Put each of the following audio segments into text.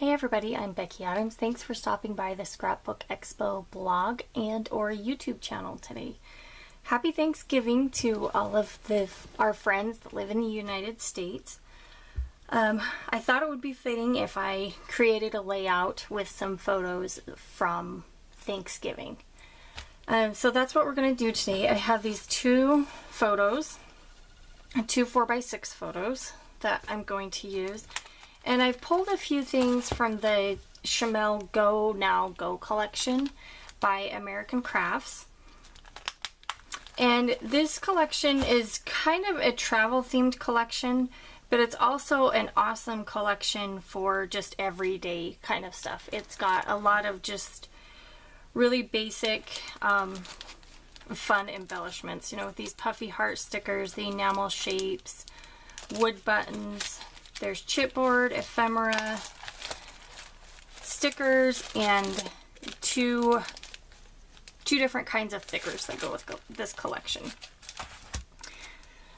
Hey everybody, I'm Becky Adams. Thanks for stopping by the Scrapbook Expo blog and or YouTube channel today. Happy Thanksgiving to all of our friends that live in the United States. I thought it would be fitting if I created a layout with some photos from Thanksgiving. So that's what we're going to do today. I have these two photos, two 4x6 photos that I'm going to use. And I've pulled a few things from the Chamel Go Now Go collection by American Crafts. And this collection is kind of a travel themed collection, but it's also an awesome collection for just everyday kind of stuff. It's got a lot of just really basic fun embellishments, you know, with these Puffy Heart stickers, the enamel shapes, wood buttons. There's chipboard, ephemera, stickers, and two different kinds of stickers that go with this collection.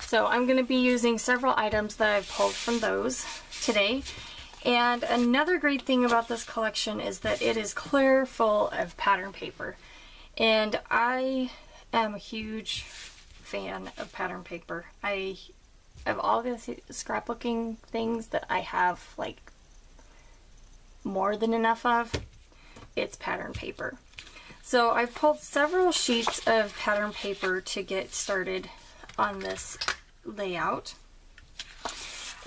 So I'm going to be using several items that I've pulled from those today. And another great thing about this collection is that it is clear full of pattern paper. And I am a huge fan of pattern paper. Of all the scrapbooking things that I have like more than enough of, it's pattern paper. So I've pulled several sheets of pattern paper to get started on this layout.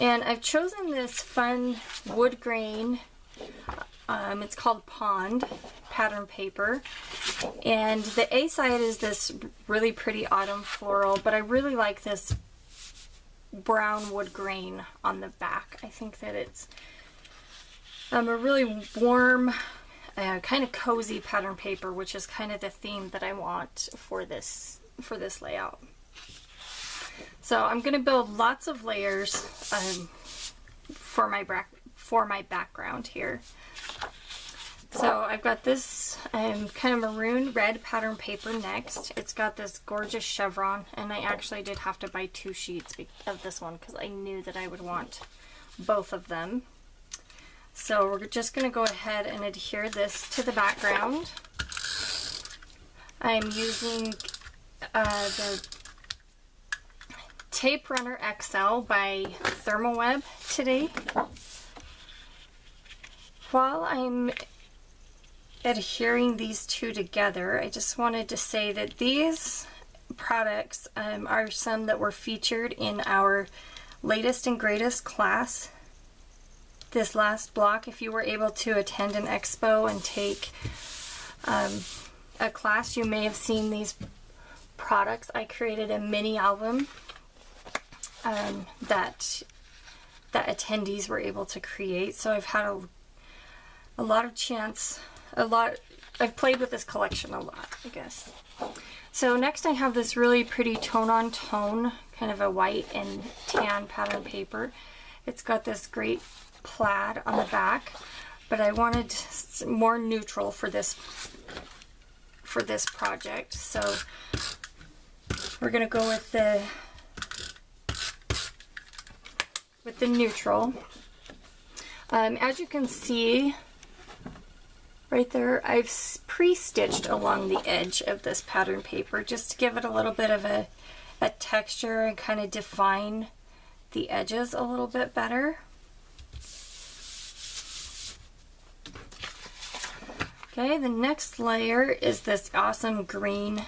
And I've chosen this fun wood grain, it's called Pond pattern paper. And the A side is this really pretty autumn floral, but I really like this brown wood grain on the back. I think that it's a really warm, kind of cozy pattern paper, which is kind of the theme that I want for this layout. So I'm going to build lots of layers for my background here. So I've got this kind of maroon red pattern paper next. It's got this gorgeous chevron, and I actually did have to buy two sheets of this one because I knew that I would want both of them. So we're just going to go ahead and adhere this to the background. I'm using the Tape Runner XL by Thermoweb today. While I'm adhering these two together, I just wanted to say that these products are some that were featured in our latest and greatest class this last block. If you were able to attend an expo and take a class, you may have seen these products. I created a mini album that attendees were able to create, so I've had a lot of chance. I've played with this collection a lot, I guess. So next I have this really pretty tone-on-tone, kind of a white and tan pattern paper. It's got this great plaid on the back, but I wanted more neutral for this project. So we're gonna go with the neutral. As you can see, right there, I've pre-stitched along the edge of this pattern paper just to give it a little bit of a texture and kind of define the edges a little bit better. Okay, the next layer is this awesome green.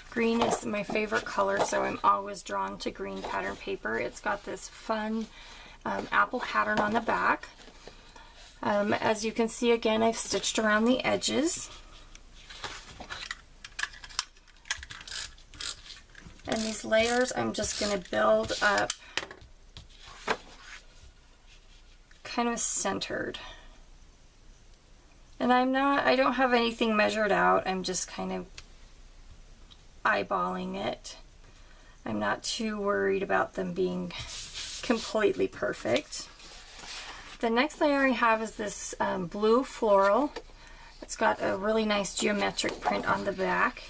Green is my favorite color, so I'm always drawn to green pattern paper. It's got this fun apple pattern on the back. As you can see, again, I've stitched around the edges. And these layers I'm just going to build up kind of centered. And I don't have anything measured out. I'm just kind of eyeballing it. I'm not too worried about them being completely perfect. The next layer I have is this blue floral. It's got a really nice geometric print on the back.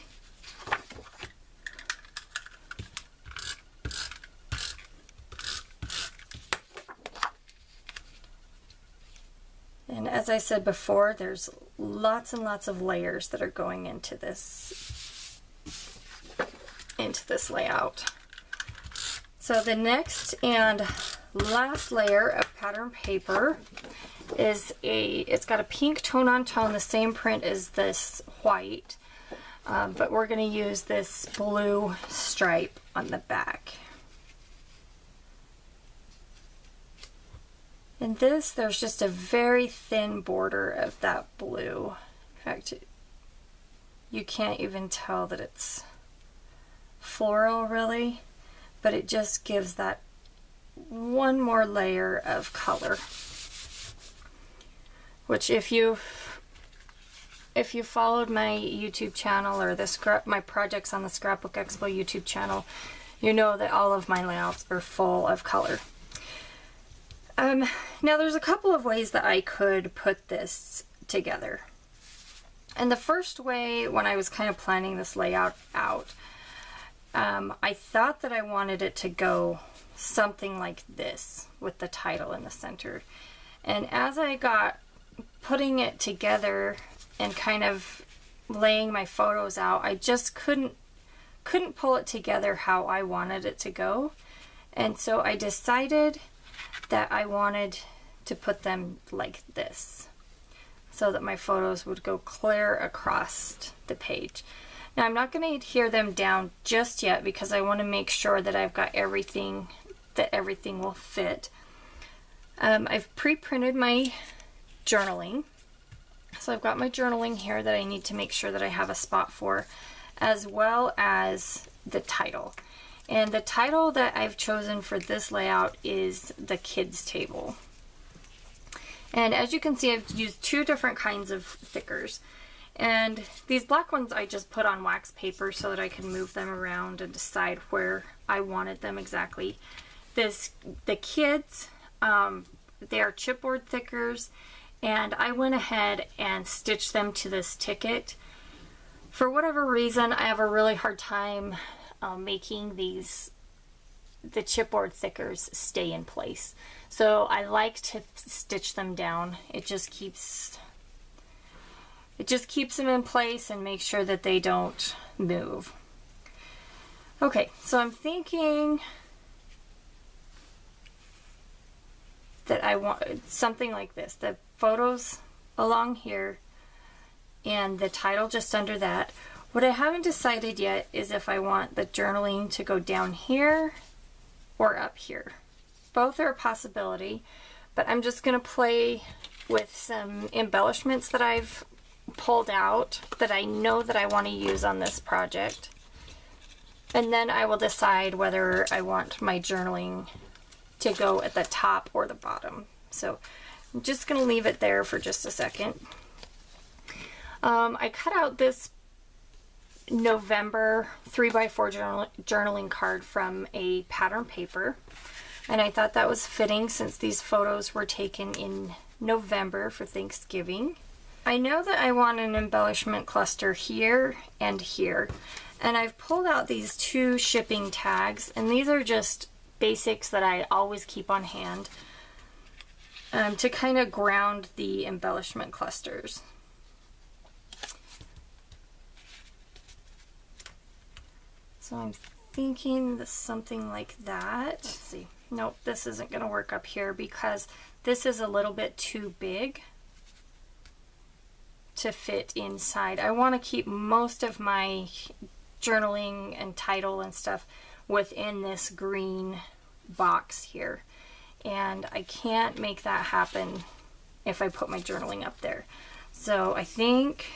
And as I said before, there's lots and lots of layers that are going into this layout. So the next and last layer of pattern paper is it's got a pink tone on tone, the same print as this white, but we're going to use this blue stripe on the back. In this, there's just a very thin border of that blue. In fact, you can't even tell that it's floral really, but it just gives that one more layer of color. Which if you followed my YouTube channel or my projects on the Scrapbook Expo YouTube channel, you know that all of my layouts are full of color. Now there's a couple of ways that I could put this together. And the first way, when I was kind of planning this layout out, I thought that I wanted it to go something like this with the title in the center. And as I got putting it together and kind of laying my photos out, I just couldn't pull it together how I wanted it to go. And so I decided that I wanted to put them like this so that my photos would go clear across the page. Now I'm not going to adhere them down just yet because I want to make sure that I've got everything, that everything will fit. I've pre-printed my journaling. So I've got my journaling here that I need to make sure that I have a spot for, as well as the title. And the title that I've chosen for this layout is the kids table. And as you can see, I've used two different kinds of thickers. And these black ones I just put on wax paper so that I can move them around and decide where I wanted them exactly. The kids, they are chipboard thickers, and I went ahead and stitched them to this ticket. For whatever reason, I have a really hard time making the chipboard thickers stay in place. So I like to stitch them down. It just keeps them in place and makes sure that they don't move. Okay, so I'm thinking that I want something like this. The photos along here and the title just under that. What I haven't decided yet is if I want the journaling to go down here or up here. Both are a possibility, but I'm just going to play with some embellishments that I've pulled out that I know that I want to use on this project. And then I will decide whether I want my journaling to go at the top or the bottom. So I'm just going to leave it there for just a second. I cut out this November 3x4 journaling card from a pattern paper, and I thought that was fitting since these photos were taken in November for Thanksgiving. I know that I want an embellishment cluster here and here, and I've pulled out these two shipping tags, and these are just basics that I always keep on hand to kind of ground the embellishment clusters. So I'm thinking something like that. Let's see. Nope, this isn't going to work up here because this is a little bit too big to fit inside. I want to keep most of my journaling and title and stuff within this green box here. And I can't make that happen if I put my journaling up there. So I think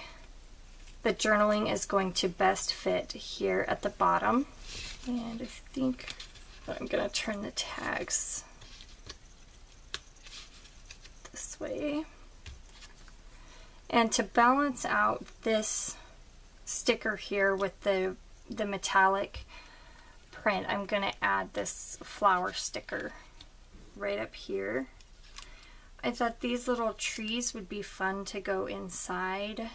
the journaling is going to best fit here at the bottom. And I think I'm going to turn the tags this way. And to balance out this sticker here with the metallic print, I'm going to add this flower sticker right up here. I thought these little trees would be fun to go inside.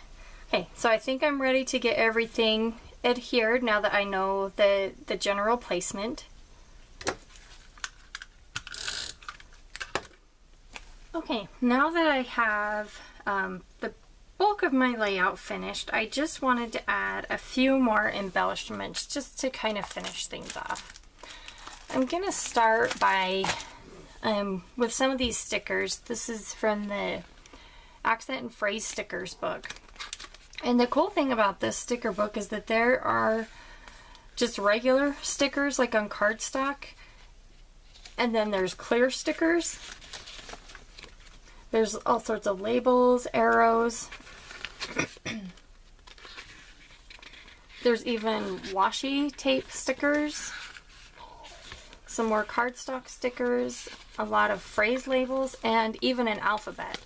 Okay, so I think I'm ready to get everything adhered now that I know the general placement. Okay, now that I have the bulk of my layout finished, I just wanted to add a few more embellishments just to kind of finish things off. I'm going to start by with some of these stickers. This is from the Accent and Phrase Stickers book. And the cool thing about this sticker book is that there are just regular stickers like on cardstock, and then there's clear stickers. There's all sorts of labels, arrows. There's even washi tape stickers, some more cardstock stickers, a lot of phrase labels, and even an alphabet.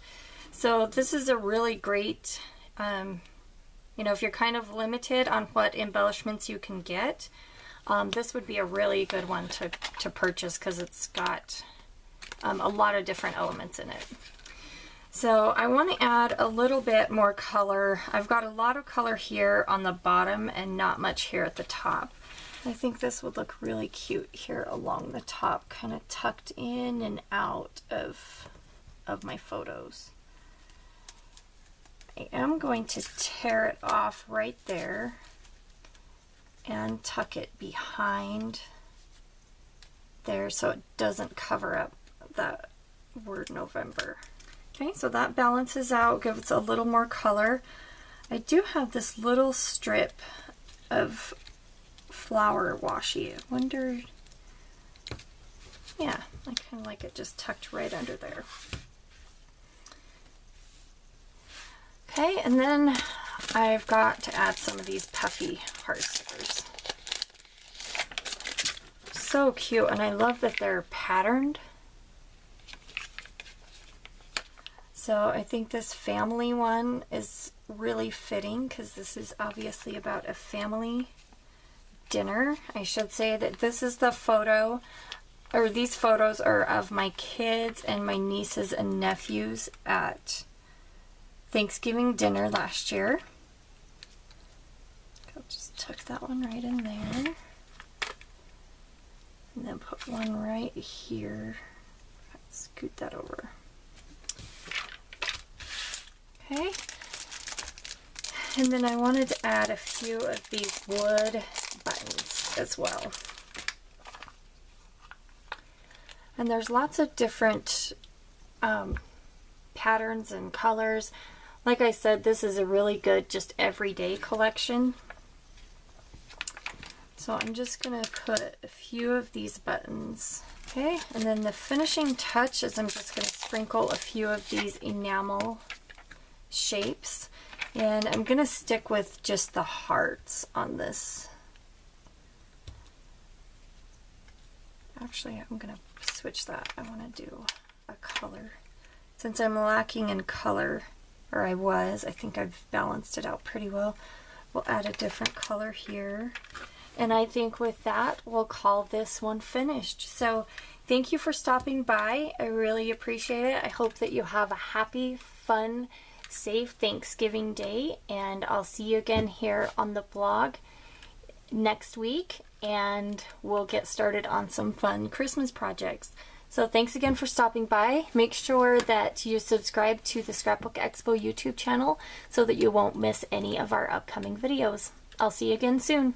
So this is a really great, you know, if you're kind of limited on what embellishments you can get, this would be a really good one to purchase because it's got a lot of different elements in it. So I want to add a little bit more color. I've got a lot of color here on the bottom and not much here at the top. I think this would look really cute here along the top, kind of tucked in and out of my photos. I am going to tear it off right there and tuck it behind there so it doesn't cover up that word November. Okay, so that balances out, gives a little more color. I do have this little strip of flower washi. I wonder, yeah, I kind of like it just tucked right under there. Okay, and then I've got to add some of these Puffy Hearts stickers. So cute, and I love that they're patterned. So I think this family one is really fitting because this is obviously about a family dinner. I should say that this is the photo, or these photos are of my kids and my nieces and nephews at Thanksgiving dinner last year. I'll just tuck that one right in there. And then put one right here. Scoot that over. Okay, and then I wanted to add a few of these wood buttons as well. And there's lots of different patterns and colors. Like I said, this is a really good just everyday collection. So I'm just going to put a few of these buttons. Okay, and then the finishing touch is I'm just going to sprinkle a few of these enamel shapes, and I'm gonna stick with just the hearts on this. Actually, I'm gonna switch that. I want to do a color. Since I'm lacking in color, or I think I've balanced it out pretty well. We'll add a different color here. And I think with that, we'll call this one finished. So thank you for stopping by. I really appreciate it. I hope that you have a happy, fun, safe Thanksgiving Day, and I'll see you again here on the blog next week, and we'll get started on some fun Christmas projects. So thanks again for stopping by. Make sure that you subscribe to the Scrapbook Expo YouTube channel so that you won't miss any of our upcoming videos. I'll see you again soon.